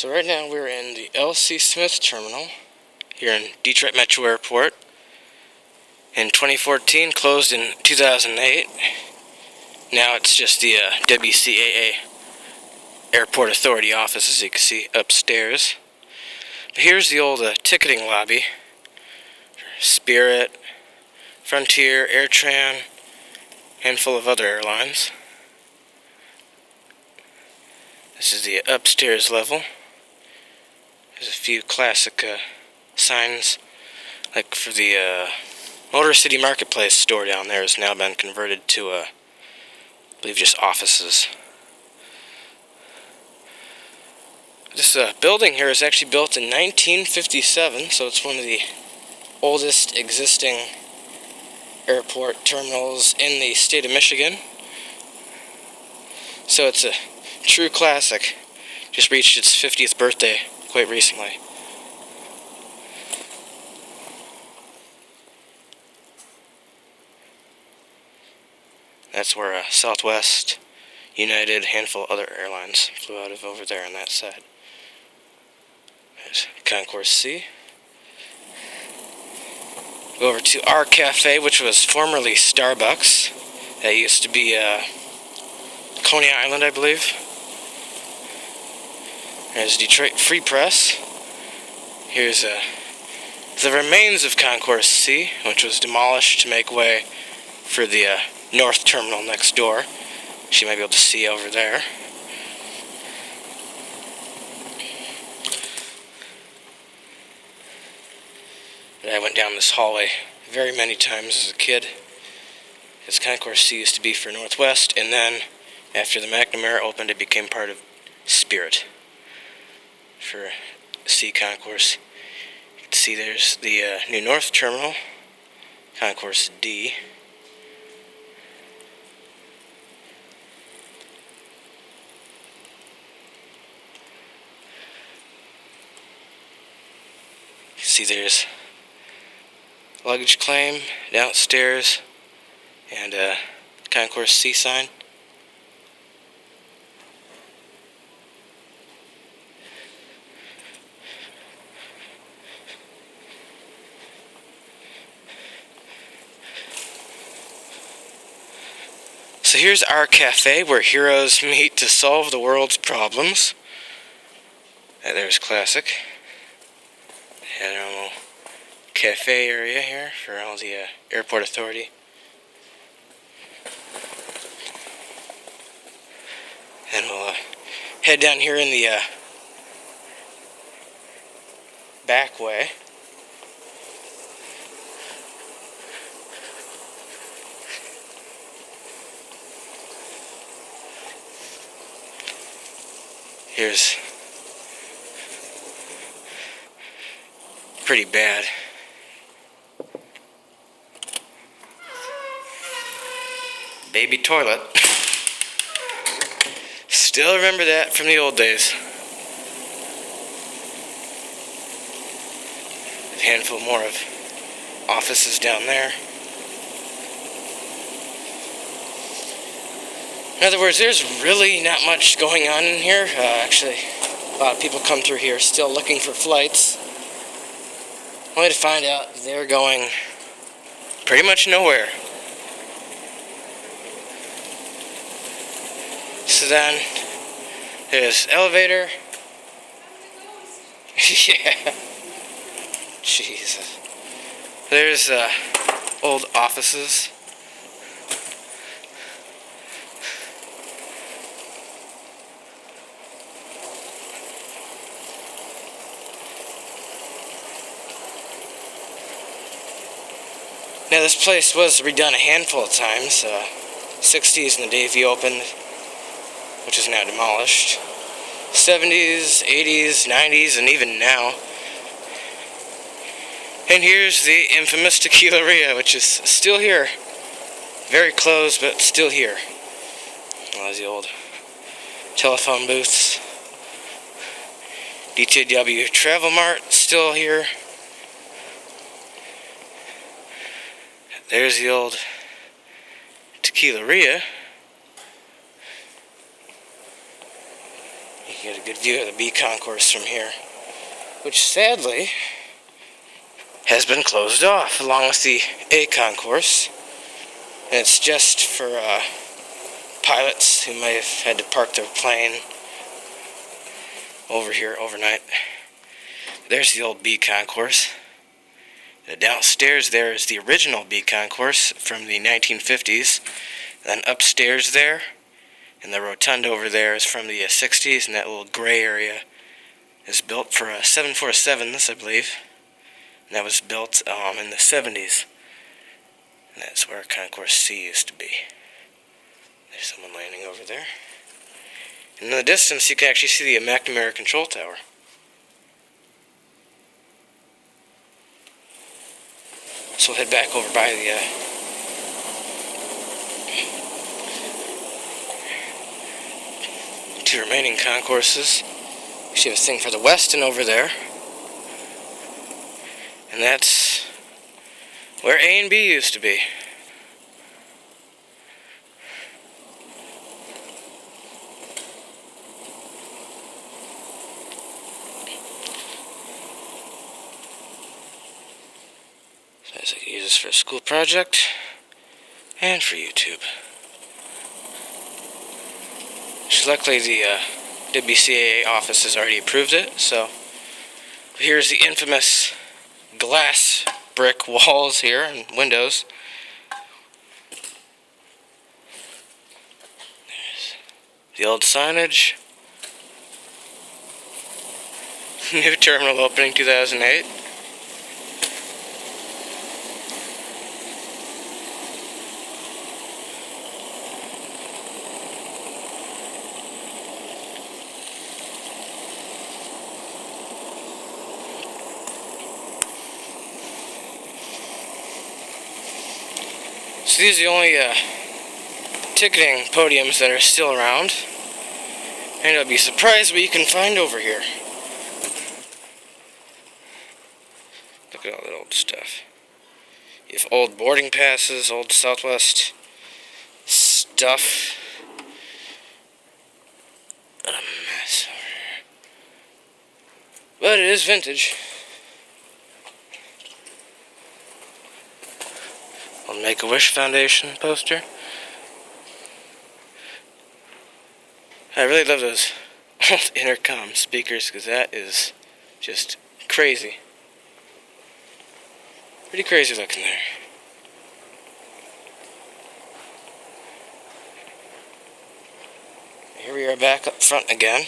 So right now we're in the L.C. Smith Terminal here in Detroit Metro Airport. In 2014, closed in 2008. Now it's just the WCAA Airport Authority office, as you can see upstairs. But here's the old ticketing lobby. Spirit, Frontier, AirTran, handful of other airlines. This is the upstairs level. There's a few classic signs, like for the Motor City Marketplace store down there has now been converted to, I believe, just offices. This building here is actually built in 1957, so it's one of the oldest existing airport terminals in the state of Michigan. So it's a true classic. Just reached its 50th birthday quite recently. That's where Southwest, United, handful of other airlines flew out of over there on that side. There's Concourse C. Go over to our cafe, which was formerly Starbucks. That used to be Coney Island, I believe. There's Detroit Free Press. Here's the remains of Concourse C, which was demolished to make way for the North Terminal next door. You might be able to see over there. I went down this hallway very many times as a kid. This Concourse C used to be for Northwest, and then after the McNamara opened, it became part of Spirit for C Concourse. You can see there's the new North Terminal, Concourse D. You can see there's luggage claim downstairs and Concourse C sign. So here's our cafe where heroes meet to solve the world's problems. There's classic. Had our little cafe area here for all the airport authority. And we'll head down here in the back way. Here's pretty bad. Baby toilet. Still remember that from the old days. A handful more of offices down there. In other words, there's really not much going on in here. Actually, a lot of people come through here still looking for flights, only to find out they're going pretty much nowhere. So then, there's elevator. Yeah. Jesus. There's old offices. Now this place was redone a handful of times. 60s when the Davy opened, which is now demolished. 70s, 80s, 90s, and even now. And here's the infamous Tequileria, which is still here. Very closed, but still here. Well, there's the old telephone booths. DTW Travel Mart, still here. There's the old Tequileria. You get a a good view of the B concourse from here, which sadly has been closed off, along with the A concourse. And it's just for pilots who may have had to park their plane over here overnight. There's the old B concourse. Downstairs there is the original B concourse from the 1950s. Then upstairs there, and the rotunda over there is from the 60s, and that little gray area is built for 747s, I believe. And that was built in the 70s. And that's where Concourse C used to be. There's someone landing over there. And in the distance, you can actually see the McNamara control tower. So we'll head back over by the two remaining concourses. Actually have a thing for the Westin over there. And that's where A and B used to be. So I can use this for a school project and for YouTube. Luckily the WCAA office has already approved it, so here's the infamous glass brick walls here and windows. There's the old signage. New terminal opening 2008. So these are the only ticketing podiums that are still around, and you'll be surprised what you can find over here. Look at all that old stuff. You have old boarding passes, old Southwest stuff. A mess over here. But it is vintage. Old Make-A-Wish Foundation poster. I really love those old intercom speakers because that is just crazy. Pretty crazy looking there. Here we are back up front again.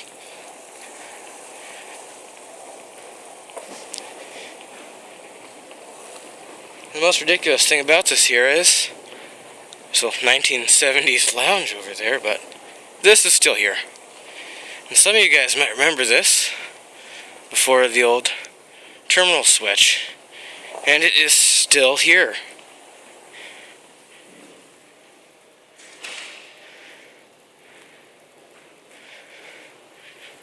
The most ridiculous thing about this here is this little 1970s lounge over there, but this is still here. And some of you guys might remember this before the old terminal switch, and it is still here.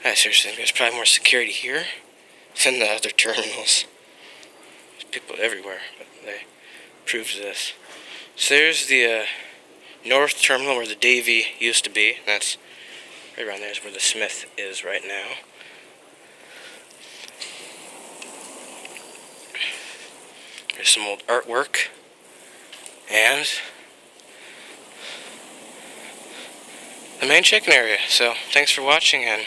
I seriously think there's probably more security here than the other terminals. There's people everywhere, but they proved this. So there's the north terminal where the Davie used to be. And that's right around there is where the Smith is right now. There's some old artwork. And the main check-in area. So thanks for watching, and